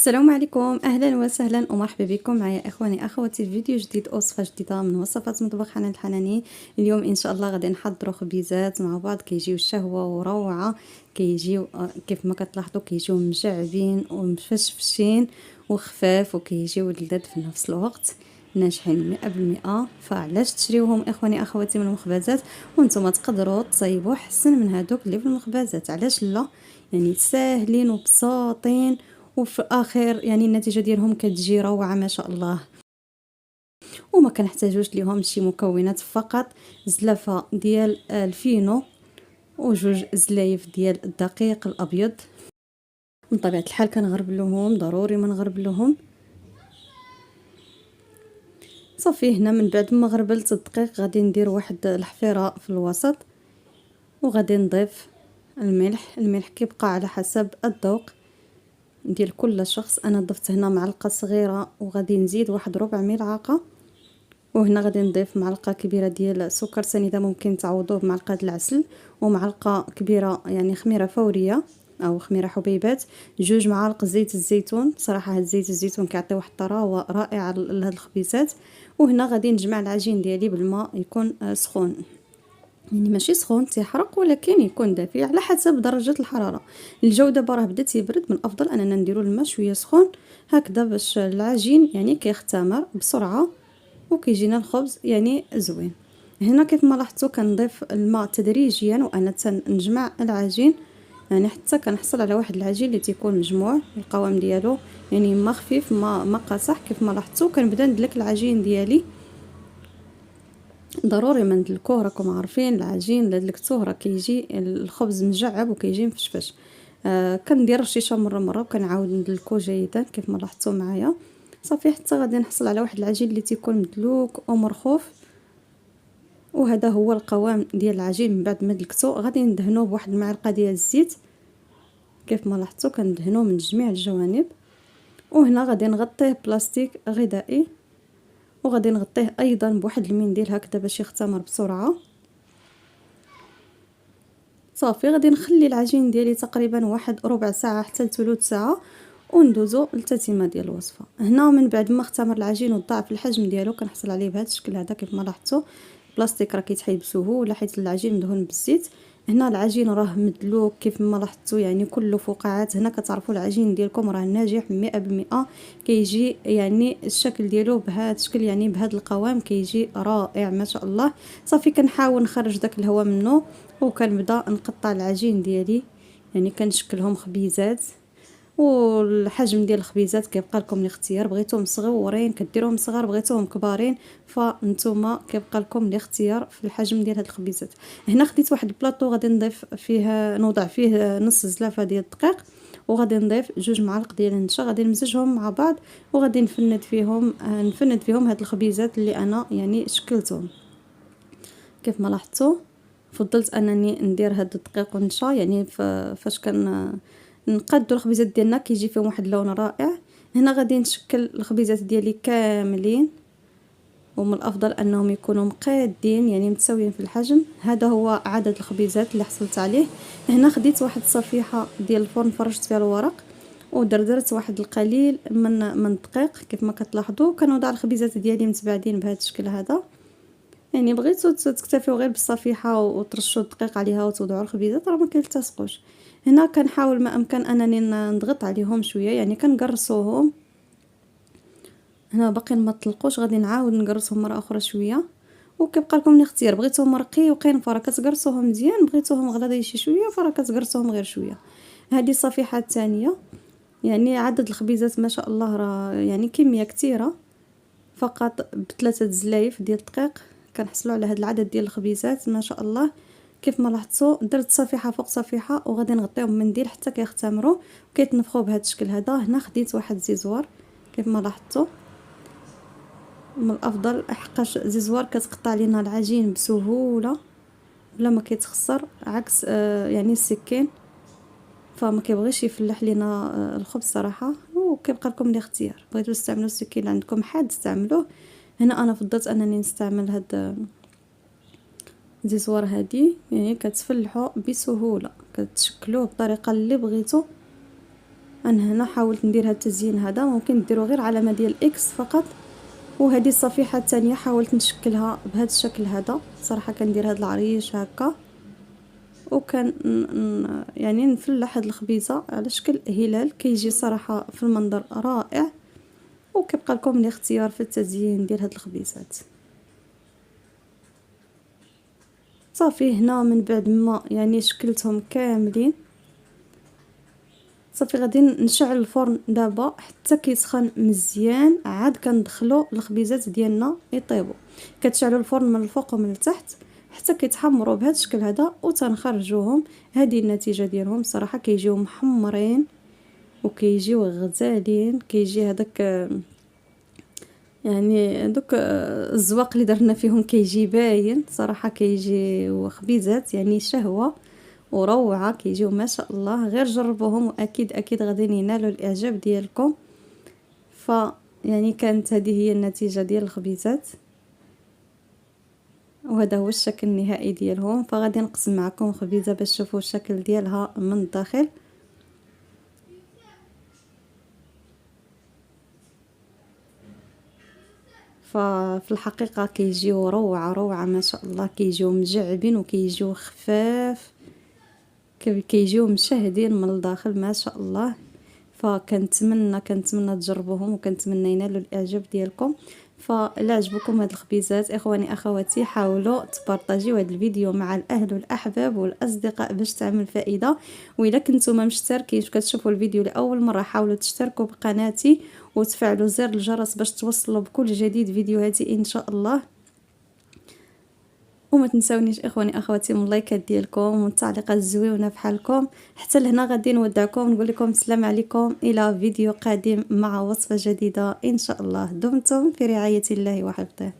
السلام عليكم، اهلا وسهلا ومرحبا بكم معايا اخواني اخواتي في فيديو جديد، وصفه جديده من وصفات مطبخ حنان الحناني. اليوم ان شاء الله غادي نحضروا خبيزات مع بعض كيجيو شهوه وروعه. كيجيو كيف ما كتلاحظوا كيجيو مجعبين ومفشفشين وخفاف، وكيجيو لذاذ في نفس الوقت، ناجحين 100%. فعلاش تشريوهم اخواني اخواتي من المخبزات وانتم تقدروا تصايبوا حسن من هذوك اللي في المخبزات؟ علاش لا؟ يعني ساهلين وبساطين، وفي الاخر يعني النتيجه ديالهم كتجي روعه ما شاء الله. وما كنحتاجوش ليهم شي مكونات، فقط زلافه ديال الفينو وجوج زلايف ديال الدقيق الابيض. من طبيعه الحال كنغربلوهم، ضروري ما نغربلوهم. صافي هنا من بعد ما غربلت الدقيق غادي ندير واحد الحفيره في الوسط، وغادي نضيف الملح كيبقى على حسب الذوق ديال كل شخص. انا ضفت هنا معلقه صغيره، وغادي نزيد واحد ربع ملعقه. وهنا غادي نضيف معلقه كبيره ديال سكر سنيده، ممكن تعوضوه بمعلقه العسل، ومعلقه كبيره يعني خميره فوريه او خميره حبيبات، جوج معالق زيت الزيتون. صراحه هاد زيت الزيتون كيعطي واحد الطراوه رائعه لهاد الخبيزات. وهنا غادي نجمع العجين ديالي بالماء يكون سخون، يعني ماشي سخون تيحرق، ولكن يكون دافي على حسب درجه الحراره. الجو دابا راه بدا تيبرد، من الافضل اننا نديروا الماء شويه سخون هكذا باش العجين يعني كيختمر بسرعه وكيجينا الخبز يعني زوين. هنا كيف ما لاحظتوا كنضيف الماء تدريجيا وانا نجمع العجين، يعني حتى كنحصل على واحد العجين اللي تيكون مجموع القوام ديالو، يعني ما خفيف ما قاصح. كيف ما لاحظتوا كنبدا ندلك العجين ديالي، ضروري ما ندلكوه، راكم عارفين العجين الا دلكتوه راه كيجي الخبز مجعب وكيجي مفشفش. كندير رشيشه مره وكنعاود ندلكو جيدا كيف ما لاحظتوا معايا. صافي حتى غادي نحصل على واحد العجين اللي تيكون مدلوك ومرخوف. وهذا هو القوام ديال العجين. من بعد ما دلكتو غادي ندهنوه بواحد المعلقه ديال الزيت كيف ما لاحظتوا، كندهنوه من جميع الجوانب. وهنا غادي نغطيه بلاستيك غذائي، وغادي نغطيه ايضا بواحد المنديل هكذا باش يختمر بسرعه. صافي غادي نخلي العجين ديالي تقريبا واحد ربع ساعه حتى لثلث ساعه، وندوزو للتتمه ديال الوصفه. هنا من بعد ما اختمر العجين وضاعف الحجم ديالو كنحصل عليه بهذا الشكل هذا كيف ما لاحظتوا. البلاستيك راه كيتحيد بسهوله حيت العجين مدهون بالزيت. هنا العجين راه مدلوك كيف ما لاحظتوا، يعني كله فقاعات. هنا كتعرفوا العجين ديالكم راه ناجح 100%. كيجي يعني الشكل ديالو بهذا الشكل، يعني بهذا القوام كيجي رائع ما شاء الله. صافي كنحاول نخرج داك الهواء منه، وكنبدا نقطع العجين ديالي، يعني كنشكلهم خبيزات. والحجم ديال الخبيزات كيبقى لكم الاختيار، بغيتوهم صغيورين كديروهم صغار، بغيتوهم كبارين فانتوما كيبقى لكم الاختيار في الحجم ديال هاد الخبيزات. هنا خديت واحد البلاطو غادي نضيف فيه نوضع فيه نص زلافه ديال الدقيق، وغادي نضيف جوج معالق ديال النشا، غادي نمزجهم مع بعض وغادي نفند فيهم هاد الخبيزات اللي انا يعني شكلتهم. كيف ما لاحظتوا فضلت انني ندير هاد الدقيق والنشا، يعني فاش كان نقادو الخبيزات ديالنا كيجي فيهم واحد اللون رائع. هنا غادي نشكل الخبيزات ديالي كاملين، ومن الافضل انهم يكونوا مقادين يعني متساويين في الحجم. هذا هو عدد الخبيزات اللي حصلت عليه. هنا خديت واحد الصفيحه ديال الفرن فرشت فيها الورق، ودردرت واحد القليل من الدقيق كيف ما كتلاحظوا. كنوضع الخبيزات ديالي متباعدين بهذا الشكل هذا، يعني بغيتو تكتفيو غير بالصفيحه وترشوا الدقيق عليها وتوضعوا الخبيزات راه ما كيلتصقوش. هنا كنحاول ما امكن انني نضغط عليهم شويه، يعني كنقرصوهم. هنا باقي ما طلقوش، غادي نعاود نقرصهم مره اخرى شويه، وكيبقى لكم الاختيار. بغيتوهم رقيقين فراه كتقرصوهم مزيان، بغيتوهم غليظين شي شويه فراه كتقرصوهم غير شويه. هذه الصفيحه الثانيه، يعني عدد الخبيزات ما شاء الله راه يعني كميه كثيره. فقط بثلاثه زلايف ديال الدقيق كنحصلوا على هذا العدد ديال الخبيزات ما شاء الله. كيف ما لاحظتوا درت صفيحه فوق صفيحه، وغادي نغطيهم بمنديل حتى كيختمروا وكيتنفخوا بهذا الشكل هذا. هنا خديت واحد الزيزوار كيف ما لاحظتوا، من الافضل حقاش الزيزوار كتقطع لينا العجين بسهوله بلا ما كيتخسر، عكس يعني السكين فما كيبغيش يفلح لينا الخبز صراحه. وكيبقى لكم الاختيار، بغيتو تستعملوا السكين اللي عندكم حاد استعملوه. هنا انا فضلت انني نستعمل هاد الزيزوار هادي، يعني كتفلحوا بسهوله، كتشكلوه بالطريقه اللي بغيتو انا هنا حاولت ندير هاد التزيين هذا، ممكن ديروا غير علامه ديال اكس فقط. وهذه الصفيحه الثانيه حاولت نشكلها بهذا الشكل هذا، صراحه كندير هاد العريش هكا، وكان يعني نفلح هاد الخبيزه على شكل هلال، كيجي صراحه في المنظر رائع. وكيبقى لكم الاختيار في التزيين ديال هاد الخبيزات. صافي هنا من بعد ما يعني شكلتهم كاملين، صافي غادي نشعل الفرن دابا حتى كيسخن مزيان، عاد كندخلو الخبيزات ديالنا يطيبوا. كتشعلوا الفرن من الفوق ومن التحت حتى كيتحمروا بهذا الشكل هذا، وتنخرجوهم. هذه النتيجه ديالهم، صراحه كيجيو محمرين وكيجيو غزالين. كيجي هذاك يعني دوك الزواق اللي درنا فيهم كيجي باين، صراحه كيجي خبيزات يعني شهوه وروعه، كيجيو ما شاء الله. غير جربوهم واكيد اكيد غادي ينالوا الاعجاب ديالكم. ف يعني كانت هذه هي النتيجه ديال الخبيزات، وهذا هو الشكل النهائي ديالهم. فغادي نقسم معكم خبيزه باش تشوفوا الشكل ديالها من الداخل. ففي الحقيقه كيجيو روعه روعه ما شاء الله، كيجيو مجعبين وكيجيو خفاف، كيجيو مشهدين من الداخل ما شاء الله. فكنتمنى تجربوهم، وكنتمنى ينالوا الاعجاب ديالكم. فلا عجبكم هاد الخبيزات اخواني اخواتي، حاولوا تبارطاجيو هاد الفيديو مع الاهل والاحباب والاصدقاء باش تعمل فائده. واذا كنتم مشتركين كتشوفوا الفيديو لاول مره، حاولوا تشتركوا بقناتي وتفعلوا زر الجرس باش توصلوا بكل جديد فيديوهاتي ان شاء الله. وما تنساونيش اخواني اخواتي من اللايكات ديالكم والتعليقات الزوينه بحالكم. حتى لهنا غادي نودعكم، نقول لكم السلام عليكم، الى فيديو قادم مع وصفه جديده ان شاء الله. دمتم في رعايه الله وحفظه.